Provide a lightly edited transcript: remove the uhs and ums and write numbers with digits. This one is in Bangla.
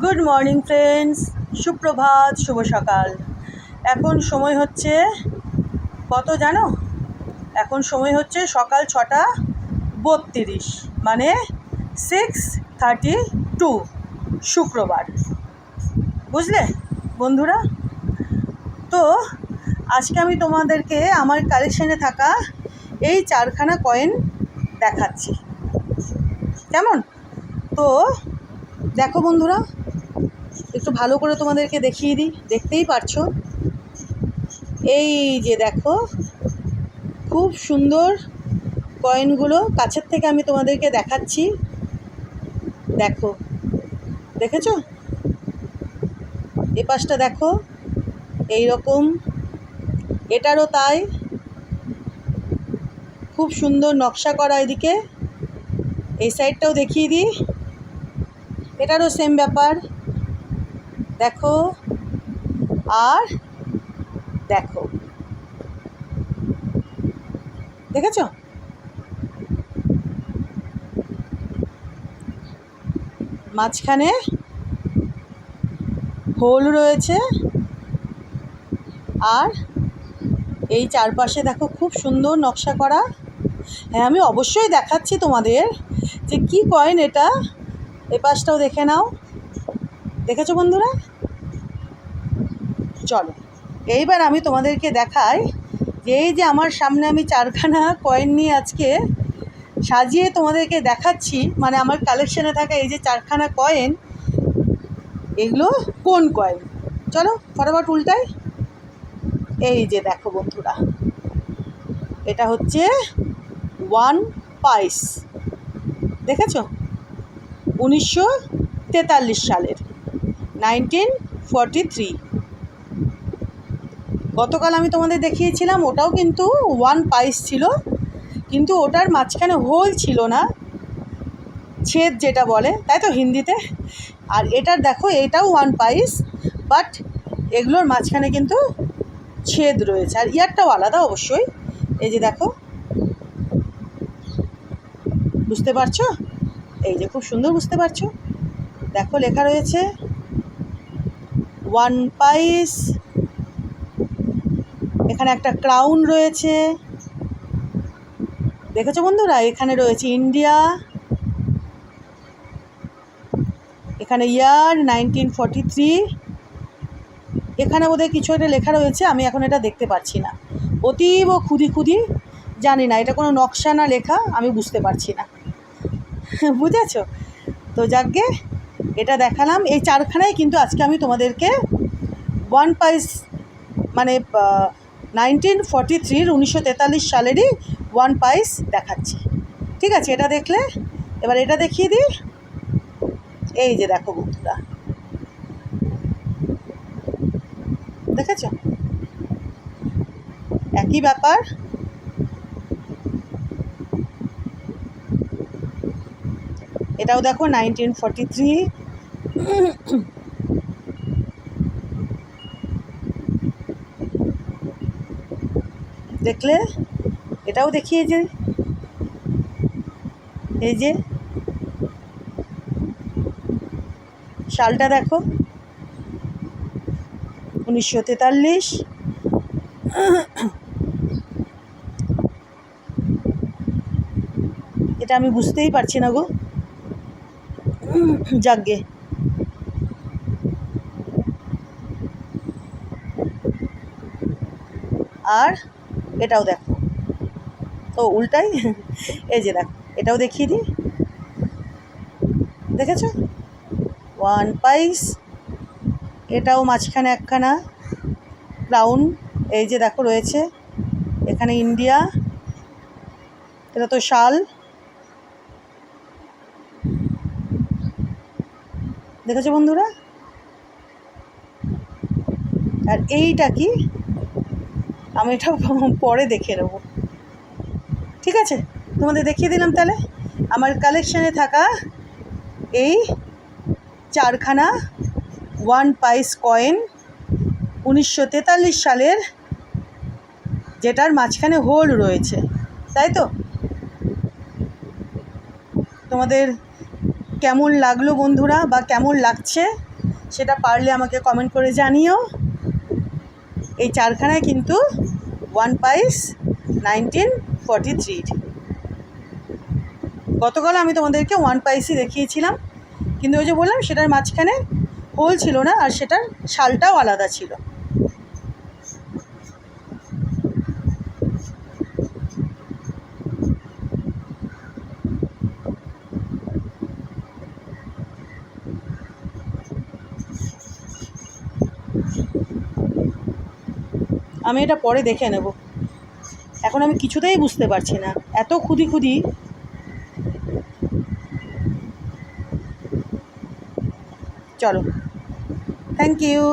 গুড মর্নিং ফ্রেন্ডস, সুপ্রভাত, শুভ সকাল। এখন সময় হচ্ছে কত জানো? এখন সময় হচ্ছে সকাল 6:32, মানে 6:32, শুক্রবার। বুঝলে বন্ধুরা? তো আজকে আমি তোমাদেরকে আমার কালেকশানে থাকা এই 4খানা কয়েন দেখাচ্ছি। কেমন? তো দেখো বন্ধুরা, একটু ভালো করে তোমাদেরকে দেখিয়ে দিই, দেখতেই পারছো। এই যে দেখো, খুব সুন্দর কয়েনগুলো কাছের থেকে আমি তোমাদেরকে দেখাচ্ছি। দেখো, দেখেছো? এ পাশটা দেখো, এই রকম, এটারও তাই, খুব সুন্দর নকশা করা। এদিকে এই সাইডটাও দেখিয়ে দিই, এটারও সেম ব্যাপার। দেখো, আর দেখো, দেখেছো? মাঝখানে হোল রয়েছে, আর এই চারপাশে দেখো খুব সুন্দর নকশা করা। হ্যাঁ, আমি অবশ্যই দেখাচ্ছি তোমাদের যে কি কয়েন এটা। এ পাশটাও দেখে নাও। দেখেছো বন্ধুরা? চলো এইবার আমি তোমাদেরকে দেখাই যে এই যে আমার সামনে আমি 4খানা কয়েন নিয়ে আজকে সাজিয়ে তোমাদেরকে দেখাচ্ছি, মানে আমার কালেকশানে থাকা এই যে 4খানা কয়েন, এগুলো কোন কয়েন। চলো ফটাফট উল্টাই। এই যে দেখো বন্ধুরা, এটা হচ্ছে 1 পাইস। দেখেছো? 1943 সালের, 1943। গতকাল আমি তোমাদের দেখিয়েছিলাম, ওটাও কিন্তু 1 পাইস ছিল, কিন্তু ওটার মাঝখানে হোল ছিল না, ছেদ যেটা বলে, তাই তো হিন্দিতে। আর এটার দেখো, এটাও 1 পাইস, বাট এগুলোর মাঝখানে কিন্তু ছেদ রয়েছে, আর ইয়ারটাও আলাদা অবশ্যই। এই যে দেখো, বুঝতে পারছো? এই যে খুব সুন্দর বুঝতে পারছো, দেখো লেখা রয়েছে 1 পাইস। এখানে একটা ক্রাউন রয়েছে, দেখেছো বন্ধুরা? এখানে রয়েছে ইন্ডিয়া, এখানে ইয়ার 1943। এখানে বোধহয় কিছু একটা লেখা রয়েছে, আমি এখন এটা দেখতে পাচ্ছি না, অতীব ক্ষুদি, জানি না এটা কোনো নকশা না লেখা, আমি বুঝতে পারছি না। বুঝেছো? তো যাকগে, এটা দেখালাম। এই 4খানাই কিন্তু আজকে আমি তোমাদেরকে 1 পাইস, মানে 1943 সালেরই 1 পাইস দেখাচ্ছি। ঠিক আছে? এটা দেখলে, এবার এটা দেখিয়ে দিই। এই যে দেখো বন্ধুরা, দেখেছো? একই ব্যাপার। এটাও দেখো 1943। দেখলে? এটাও দেখিয়ে যে, এই যে সালটা দেখো, 1943। এটা আমি বুঝতেই পারছি না গো, যাকগে। আর এটাও দেখো, ও উল্টাই। এই যে দেখো, এটাও দেখিয়ে দিই, দেখেছো? 1 পাইস, এটাও মাঝখানে একখানা ক্রাউন, এই যে দেখো রয়েছে, এখানে ইন্ডিয়া, এটা তো শাল। দেখেছো বন্ধুরা? আর এইটা কি, আমি এটা পরে দেখে নেব। ঠিক আছে, তোমাদের দেখিয়ে দিলাম তাহলে আমার কালেকশানে থাকা এই 4খানা 1 পাইস কয়েন, 1943 সালের, যেটার মাঝখানে হোল রয়েছে, তাই তো? তোমাদের কেমন লাগলো বন্ধুরা, বা কেমন লাগছে সেটা পারলে আমাকে কমেন্ট করে জানিও। এই চারখানায় কিন্তু 1 পাইস 1943। গতকাল আমি তোমাদেরকে 1 পাইসই দেখিয়েছিলাম, কিন্তু ওই যে বললাম সেটার মাঝখানে হোল ছিল না, আর সেটার শালটাও আলাদা ছিল। আমি এটা পরে দেখে নেব, এখন আমি কিছুতেই বুঝতে পারছি না, এত খুদি খুদি। চলো, থ্যাংক ইউ।